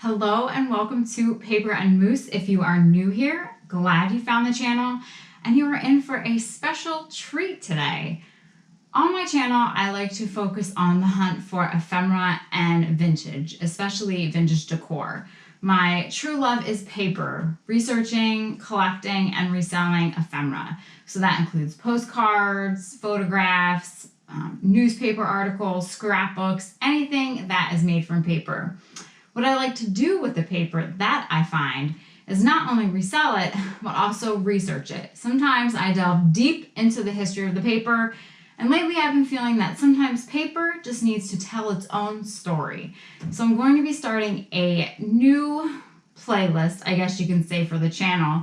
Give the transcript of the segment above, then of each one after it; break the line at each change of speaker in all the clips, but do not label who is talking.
Hello and welcome to Paper and Moose. If you are new here, glad you found the channel and you are in for a special treat today. On my channel, I like to focus on the hunt for ephemera and vintage, especially vintage decor. My true love is paper, researching, collecting, and reselling ephemera. So that includes postcards, photographs, newspaper articles, scrapbooks, anything that is made from paper. What I like to do with the paper that I find is not only resell it, but also research it. Sometimes I delve deep into the history of the paper, and lately I've been feeling that sometimes paper just needs to tell its own story. So I'm going to be starting a new playlist, I guess you can say, for the channel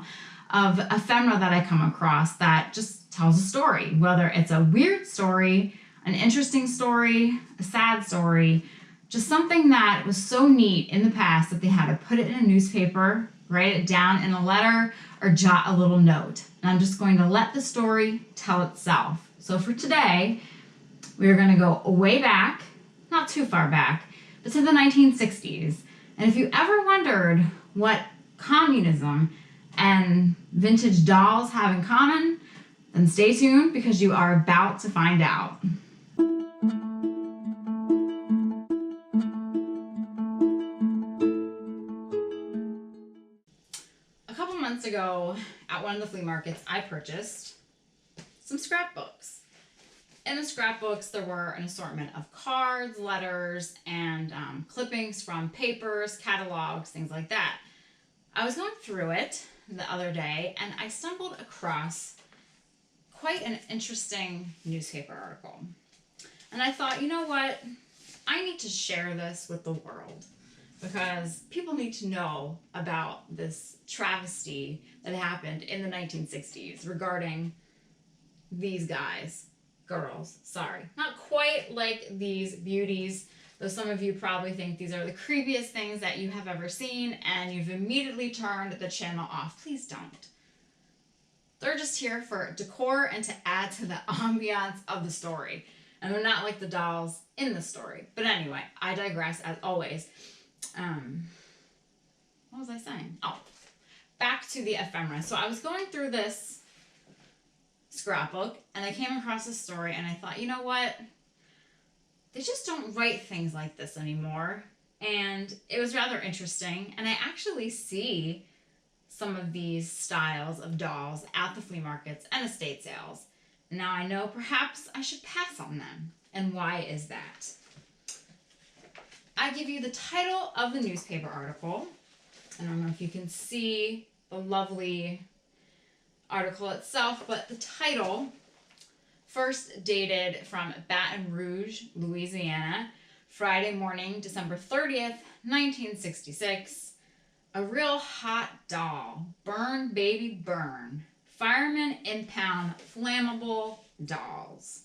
of ephemera that I come across that just tells a story, whether it's a weird story, an interesting story, a sad story, just something that was so neat in the past that they had to put it in a newspaper, write it down in a letter, or jot a little note. And I'm just going to let the story tell itself. So for today, we're going to go way back, not too far back, but to the 1960s. And if you ever wondered what communism and vintage dolls have in common, then stay tuned because you are about to find out. Months ago at one of the flea markets, I purchased some scrapbooks. In the scrapbooks, there were an assortment of cards, letters, and clippings from papers, catalogs, things like that. I was going through it the other day and I stumbled across quite an interesting newspaper article. And I thought, you know what? I need to share this with the world, because people need to know about this travesty that happened in the 1960s regarding these girls, not quite like these beauties, though some of you probably think these are the creepiest things that you have ever seen and you've immediately turned the channel off. Please don't. They're just here for decor and to add to the ambiance of the story. And they're not like the dolls in the story. But anyway, I digress as always. What was I saying? Oh, back to the ephemera. So I was going through this scrapbook and I came across this story and I thought, you know what? They just don't write things like this anymore. And it was rather interesting. And I actually see some of these styles of dolls at the flea markets and estate sales. Now I know perhaps I should pass on them. And why is that? I give you the title of the newspaper article. I don't know if you can see the lovely article itself, but the title, first dated from Baton Rouge, Louisiana, Friday morning, December 30th, 1966. A real hot doll. Burn, baby, burn. Firemen impound flammable dolls.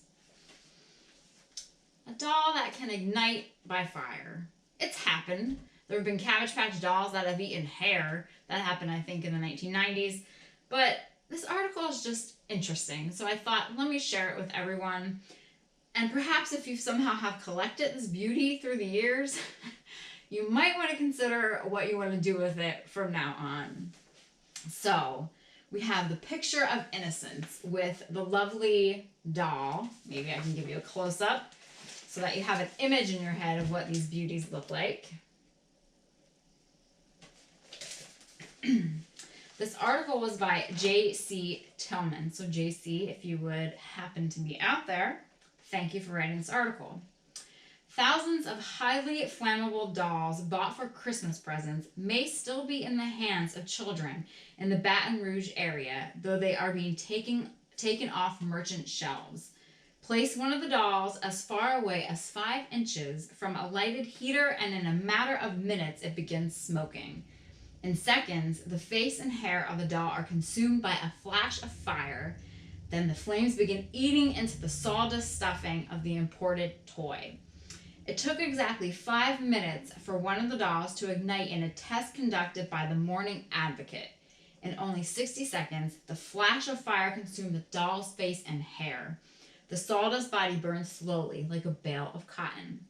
A doll that can ignite by fire. It's happened. There have been Cabbage Patch dolls that have eaten hair. That happened, I think, in the 1990s. But this article is just interesting. So I thought, let me share it with everyone. And perhaps if you somehow have collected this beauty through the years, you might want to consider what you want to do with it from now on. So we have the picture of innocence with the lovely doll. Maybe I can give you a close-up so that you have an image in your head of what these beauties look like. This article was by J.C. Tillman. So J.C., if you would happen to be out there, thank you for writing this article. Thousands of highly flammable dolls bought for Christmas presents may still be in the hands of children in the Baton Rouge area, though they are being taken off merchant shelves. Place one of the dolls as far away as 5 inches from a lighted heater and in a matter of minutes it begins smoking. In seconds, the face and hair of the doll are consumed by a flash of fire. Then the flames begin eating into the sawdust stuffing of the imported toy. It took exactly 5 minutes for one of the dolls to ignite in a test conducted by the Morning Advocate. In only 60 seconds, the flash of fire consumed the doll's face and hair. The sawdust body burned slowly like a bale of cotton.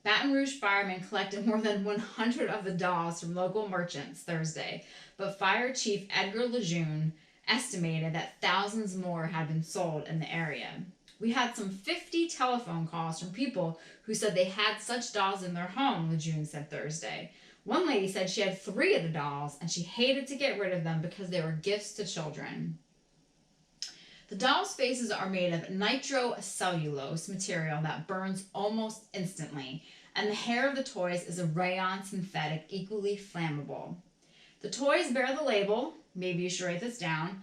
Baton Rouge firemen collected more than 100 of the dolls from local merchants Thursday, but Fire Chief Edgar Lejeune estimated that thousands more had been sold in the area. We had some 50 telephone calls from people who said they had such dolls in their home, Lejeune said Thursday. One lady said she had 3 of the dolls and she hated to get rid of them because they were gifts to children. The dolls' faces are made of nitrocellulose material that burns almost instantly, and the hair of the toys is a rayon synthetic equally flammable. The toys bear the label, maybe you should write this down,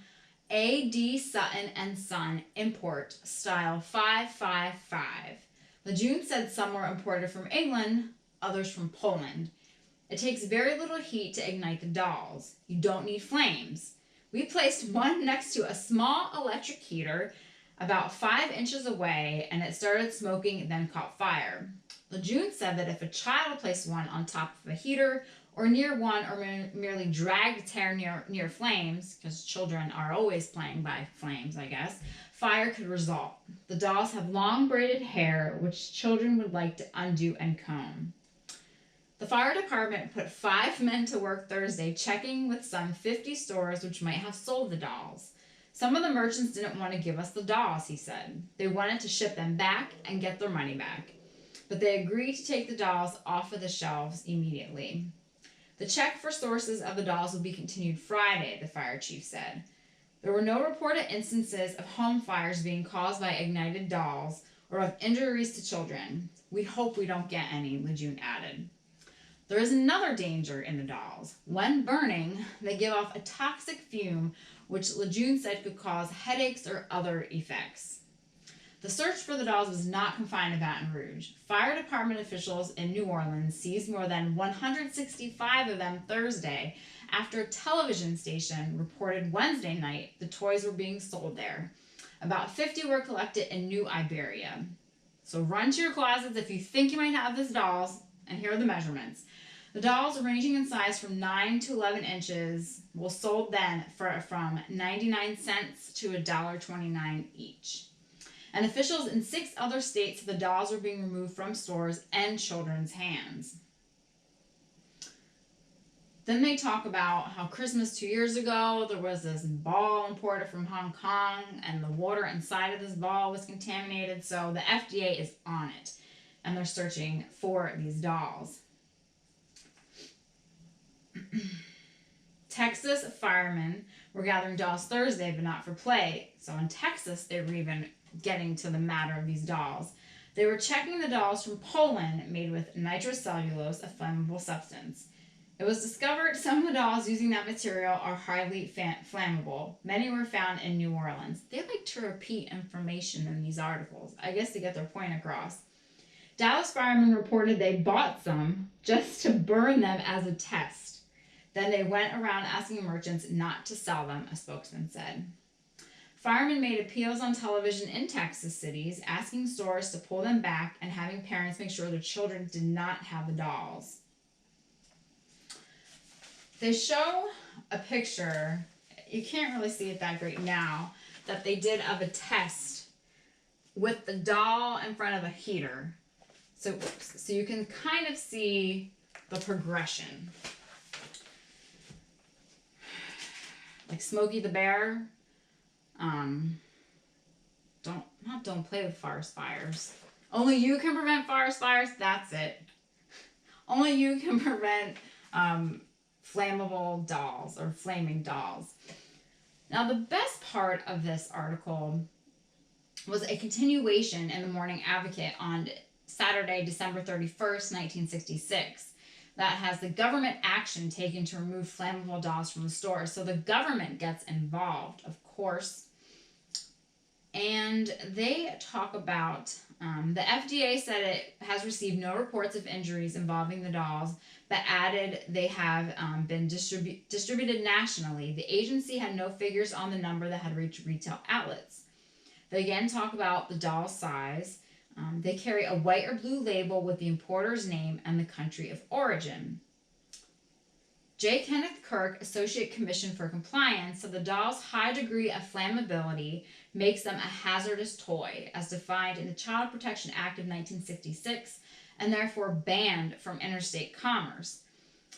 A.D. Sutton and Son, import, style 555. Lejeune said some were imported from England, others from Poland. It takes very little heat to ignite the dolls. You don't need flames. We placed one next to a small electric heater about 5 inches away, and it started smoking and then caught fire. Lejeune said that if a child placed one on top of a heater or near one or merely dragged its hair near flames, because children are always playing by flames, I guess, fire could result. The dolls have long braided hair, which children would like to undo and comb. The fire department put 5 men to work Thursday checking with some 50 stores which might have sold the dolls. Some of the merchants didn't want to give us the dolls, he said. They wanted to ship them back and get their money back. But they agreed to take the dolls off of the shelves immediately. The check for sources of the dolls will be continued Friday, the fire chief said. There were no reported instances of home fires being caused by ignited dolls or of injuries to children. We hope we don't get any, Lejeune added. There is another danger in the dolls. When burning, they give off a toxic fume which Lejeune said could cause headaches or other effects. The search for the dolls was not confined to Baton Rouge. Fire department officials in New Orleans seized more than 165 of them Thursday after a television station reported Wednesday night the toys were being sold there. About 50 were collected in New Iberia. So run to your closets if you think you might have these dolls, and here are the measurements. The dolls, ranging in size from 9 to 11 inches, were sold then from 99 cents to $1.29 each. And officials in 6 other states said the dolls were being removed from stores and children's hands. Then they talk about how Christmas 2 years ago, there was this ball imported from Hong Kong, and the water inside of this ball was contaminated, so the FDA is on it, and they're searching for these dolls. Texas firemen were gathering dolls Thursday, but not for play. So in Texas, they were even getting to the matter of these dolls. They were checking the dolls from Poland made with nitrocellulose, a flammable substance. It was discovered some of the dolls using that material are highly flammable. Many were found in New Orleans. They like to repeat information in these articles, I guess to get their point across. Dallas firemen reported they bought some just to burn them as a test. Then they went around asking merchants not to sell them, a spokesman said. Firemen made appeals on television in Texas cities, asking stores to pull them back and having parents make sure their children did not have the dolls. They show a picture, you can't really see it that great now, that they did of a test with the doll in front of a heater. So you can kind of see the progression. Like Smokey the Bear. Don't play with forest fires. Only you can prevent forest fires. That's it. Only you can prevent flammable dolls or flaming dolls. Now, the best part of this article was a continuation in the Morning Advocate on Saturday, December 31st, 1966. That has the government action taken to remove flammable dolls from the store. So the government gets involved, of course. And they talk about the FDA said it has received no reports of injuries involving the dolls, but added they have been distributed nationally. The agency had no figures on the number that had reached retail outlets. They again talk about the doll size. They carry a white or blue label with the importer's name and the country of origin. J. Kenneth Kirk, Associate Commission for Compliance, said the doll's high degree of flammability makes them a hazardous toy, as defined in the Child Protection Act of 1966 and therefore banned from interstate commerce.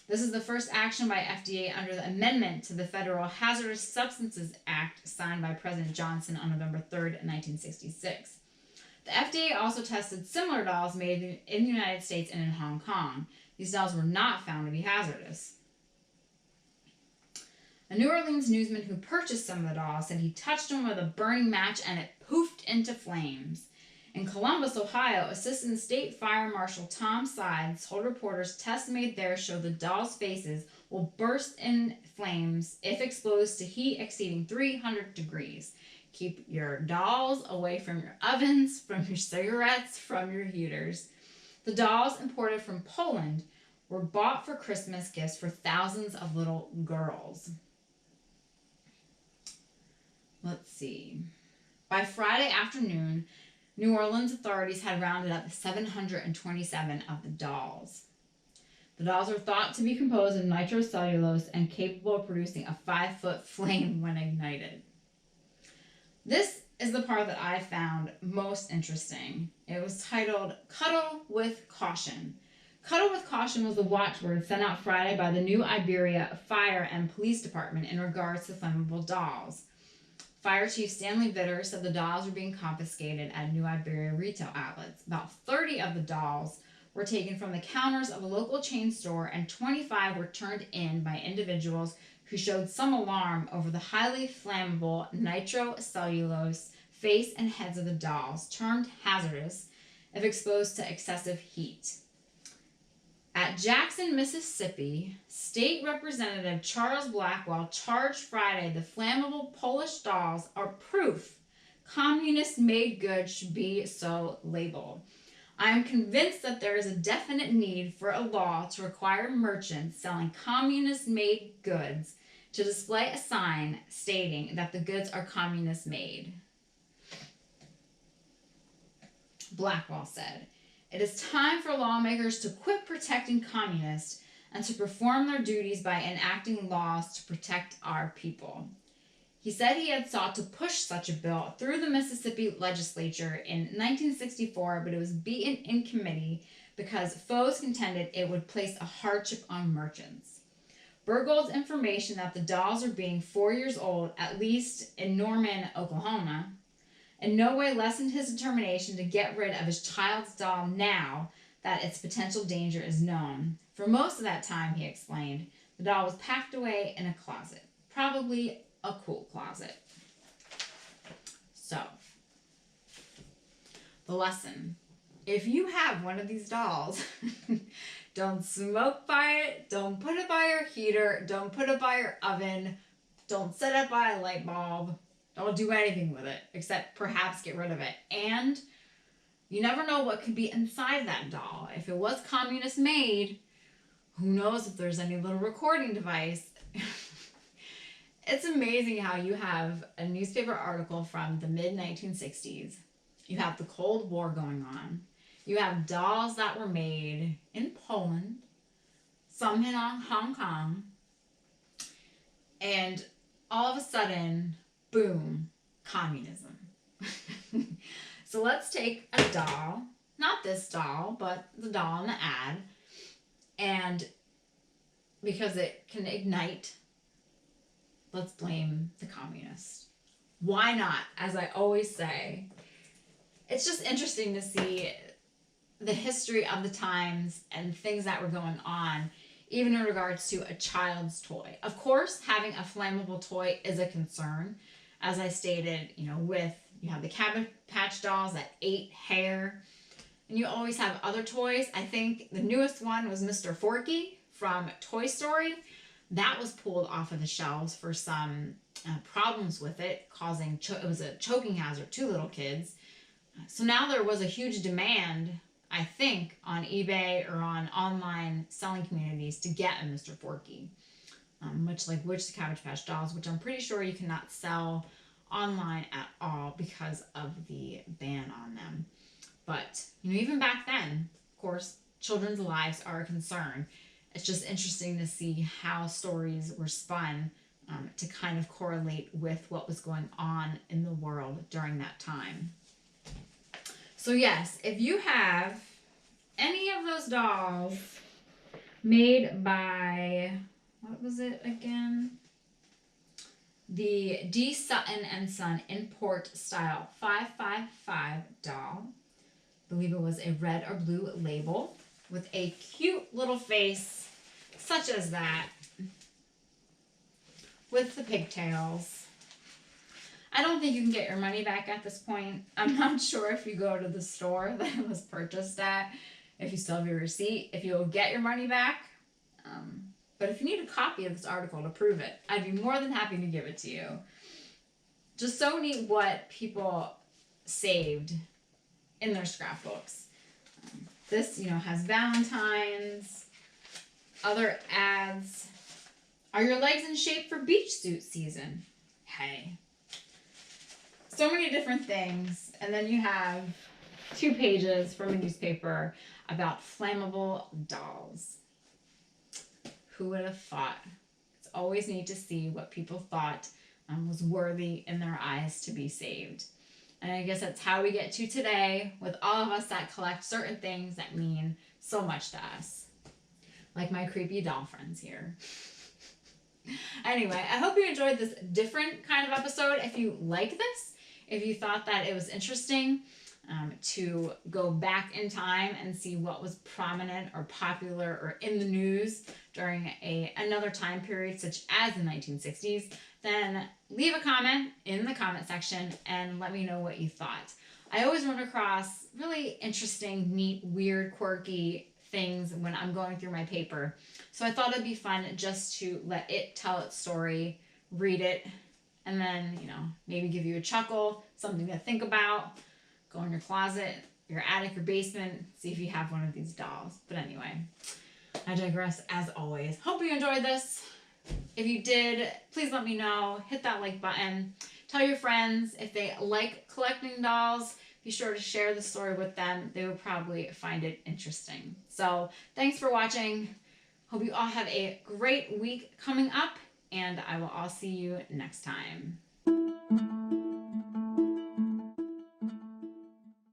This is the first action by FDA under the amendment to the Federal Hazardous Substances Act signed by President Johnson on November 3rd, 1966. The FDA also tested similar dolls made in the United States and in Hong Kong. These dolls were not found to be hazardous. A New Orleans newsman who purchased some of the dolls said he touched them with a burning match and it poofed into flames. In Columbus, Ohio, Assistant State Fire Marshal Tom Sides told reporters tests made there show the dolls' faces will burst in flames if exposed to heat exceeding 300 degrees. Keep your dolls away from your ovens, from your cigarettes, from your heaters. The dolls, imported from Poland, were bought for Christmas gifts for thousands of little girls. Let's see. By Friday afternoon, New Orleans authorities had rounded up 727 of the dolls. The dolls are thought to be composed of nitrocellulose and capable of producing a 5-foot flame when ignited. This is the part that I found most interesting. It was titled, Cuddle with Caution. Cuddle with Caution was the watchword sent out Friday by the New Iberia Fire and Police Department in regards to flammable dolls. Fire Chief Stanley Vitter said the dolls were being confiscated at New Iberia retail outlets. About 30 of the dolls were taken from the counters of a local chain store, and 25 were turned in by individuals who showed some alarm over the highly flammable nitrocellulose face and heads of the dolls, termed hazardous if exposed to excessive heat. At Jackson, Mississippi, State Representative Charles Blackwell charged Friday the flammable Polish dolls are proof communist-made goods should be so labeled. I am convinced that there is a definite need for a law to require merchants selling communist-made goods to display a sign stating that the goods are communist-made. Blackwell said, "It is time for lawmakers to quit protecting communists and to perform their duties by enacting laws to protect our people." He said he had sought to push such a bill through the Mississippi legislature in 1964, but it was beaten in committee because foes contended it would place a hardship on merchants. Burgold's information that the dolls are being 4 years old, at least in Norman, Oklahoma, in no way lessened his determination to get rid of his child's doll now that its potential danger is known. For most of that time, he explained, the doll was packed away in a closet, probably a cool closet. So, the lesson. If you have one of these dolls, don't smoke by it, don't put it by your heater, don't put it by your oven, don't set it by a light bulb, don't do anything with it except perhaps get rid of it. And you never know what could be inside that doll. If it was communist made, who knows if there's any little recording device. It's amazing how you have a newspaper article from the mid-1960s. You have the Cold War going on. You have dolls that were made in Poland, some in Hong Kong, and all of a sudden, boom, communism. So let's take a doll, not this doll, but the doll in the ad, and because it can ignite, let's blame the communists. Why not? As I always say, it's just interesting to see the history of the times and things that were going on, even in regards to a child's toy. Of course, having a flammable toy is a concern. As I stated, you have the Cabbage Patch dolls that ate hair, and you always have other toys. I think the newest one was Mr. Forky from Toy Story. That was pulled off of the shelves for some problems with it, causing it was a choking hazard to little kids. So now there was a huge demand, I think, on eBay or on online selling communities to get a Mr. Forky, much like the Cabbage Patch dolls, which I'm pretty sure you cannot sell online at all because of the ban on them. But even back then, of course, children's lives are a concern. It's just interesting to see how stories were spun to kind of correlate with what was going on in the world during that time. So yes, if you have any of those dolls made by, what was it again? The D. Sutton and Son Import Style 555 doll. I believe it was a red or blue label with a cute little face, such as that, with the pigtails. I don't think you can get your money back at this point. I'm not sure if you go to the store that it was purchased at, if you still have your receipt, if you'll get your money back. But if you need a copy of this article to prove it, I'd be more than happy to give it to you. Just so neat what people saved in their scrapbooks. This, has Valentine's, other ads. Are your legs in shape for beach suit season? Hey. So many different things. And then you have 2 pages from a newspaper about flammable dolls. Who would have thought? It's always neat to see what people thought was worthy in their eyes to be saved. And I guess that's how we get to today with all of us that collect certain things that mean so much to us. Like my creepy doll friends here. Anyway, I hope you enjoyed this different kind of episode. If you like this, if you thought that it was interesting to go back in time and see what was prominent or popular or in the news during another time period such as the 1960s, then leave a comment in the comment section and let me know what you thought. I always run across really interesting, neat, weird, quirky things when I'm going through my paper. So I thought it'd be fun just to let it tell its story, read it, and then, maybe give you a chuckle, something to think about. Go in your closet, your attic, your basement, see if you have one of these dolls. But anyway, I digress as always. Hope you enjoyed this. If you did, please let me know. Hit that like button. Tell your friends if they like collecting dolls. Be sure to share the story with them. They will probably find it interesting. So thanks for watching. Hope you all have a great week coming up, and I will all see you next time.